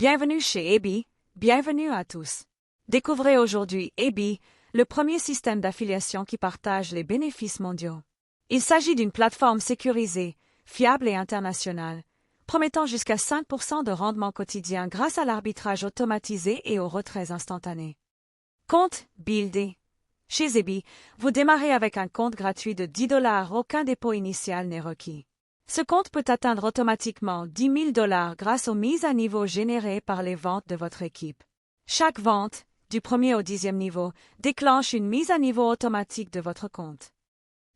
Bienvenue chez EBI, bienvenue à tous. Découvrez aujourd'hui EBI, le premier système d'affiliation qui partage les bénéfices mondiaux. Il s'agit d'une plateforme sécurisée, fiable et internationale, promettant jusqu'à 5% de rendement quotidien grâce à l'arbitrage automatisé et aux retraits instantanés. Compte buildé. Chez EBI, vous démarrez avec un compte gratuit de $10, aucun dépôt initial n'est requis. Ce compte peut atteindre automatiquement $10 000 grâce aux mises à niveau générées par les ventes de votre équipe. Chaque vente, du 1er au 10e niveau, déclenche une mise à niveau automatique de votre compte.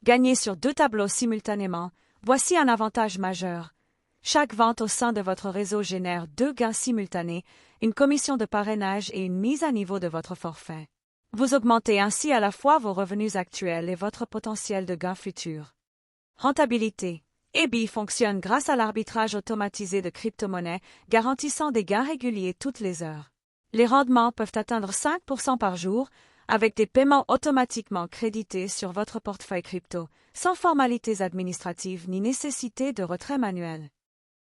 Gagner sur 2 tableaux simultanément, voici un avantage majeur. Chaque vente au sein de votre réseau génère 2 gains simultanés, une commission de parrainage et une mise à niveau de votre forfait. Vous augmentez ainsi à la fois vos revenus actuels et votre potentiel de gains futurs. Rentabilité. EBI fonctionne grâce à l'arbitrage automatisé de crypto-monnaies, garantissant des gains réguliers toutes les heures. Les rendements peuvent atteindre 5% par jour, avec des paiements automatiquement crédités sur votre portefeuille crypto, sans formalités administratives ni nécessité de retrait manuel.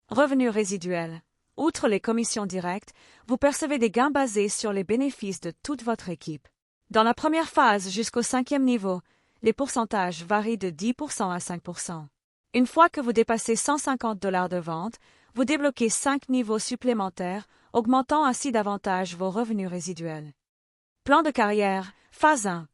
Revenus résiduels. Outre les commissions directes, vous percevez des gains basés sur les bénéfices de toute votre équipe. Dans la première phase jusqu'au 5e niveau, les pourcentages varient de 10% à 5%. Une fois que vous dépassez $150 de vente, vous débloquez 5 niveaux supplémentaires, augmentant ainsi davantage vos revenus résiduels. Plan de carrière, phase 1.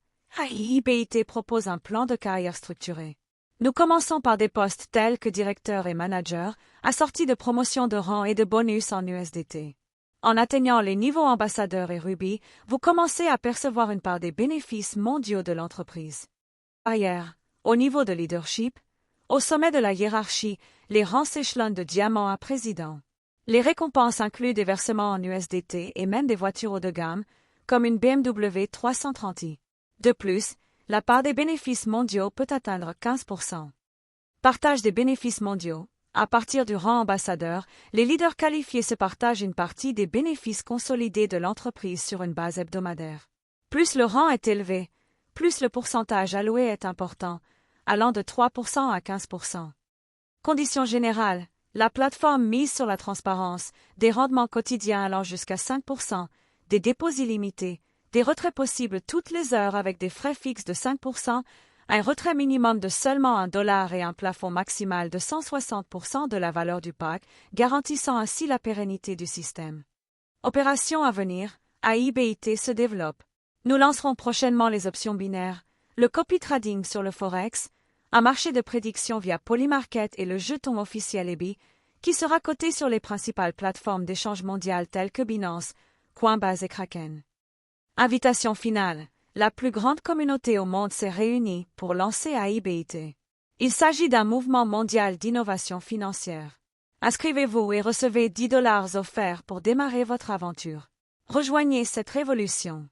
EBIT propose un plan de carrière structuré. Nous commençons par des postes tels que directeur et manager, assortis de promotions de rang et de bonus en USDT. En atteignant les niveaux ambassadeur et Ruby, vous commencez à percevoir une part des bénéfices mondiaux de l'entreprise. Carrière, au niveau de leadership, au sommet de la hiérarchie, les rangs s'échelonnent de diamant à président. Les récompenses incluent des versements en USDT et même des voitures haut de gamme, comme une BMW 330i. De plus, la part des bénéfices mondiaux peut atteindre 15%. Partage des bénéfices mondiaux. À partir du rang ambassadeur, les leaders qualifiés se partagent une partie des bénéfices consolidés de l'entreprise sur une base hebdomadaire. Plus le rang est élevé, plus le pourcentage alloué est important, allant de 3% à 15%. Conditions générales. La plateforme mise sur la transparence, des rendements quotidiens allant jusqu'à 5%, des dépôts illimités, des retraits possibles toutes les heures avec des frais fixes de 5%, un retrait minimum de seulement $1 et un plafond maximal de 160% de la valeur du pack, garantissant ainsi la pérennité du système. Opération à venir, EBIT se développe. Nous lancerons prochainement les options binaires, le copy trading sur le Forex, un marché de prédiction via Polymarket et le jeton officiel EBI, qui sera coté sur les principales plateformes d'échange mondiales telles que Binance, Coinbase et Kraken. Invitation finale. La plus grande communauté au monde s'est réunie pour lancer EBIT. Il s'agit d'un mouvement mondial d'innovation financière. Inscrivez-vous et recevez $10 offerts pour démarrer votre aventure. Rejoignez cette révolution.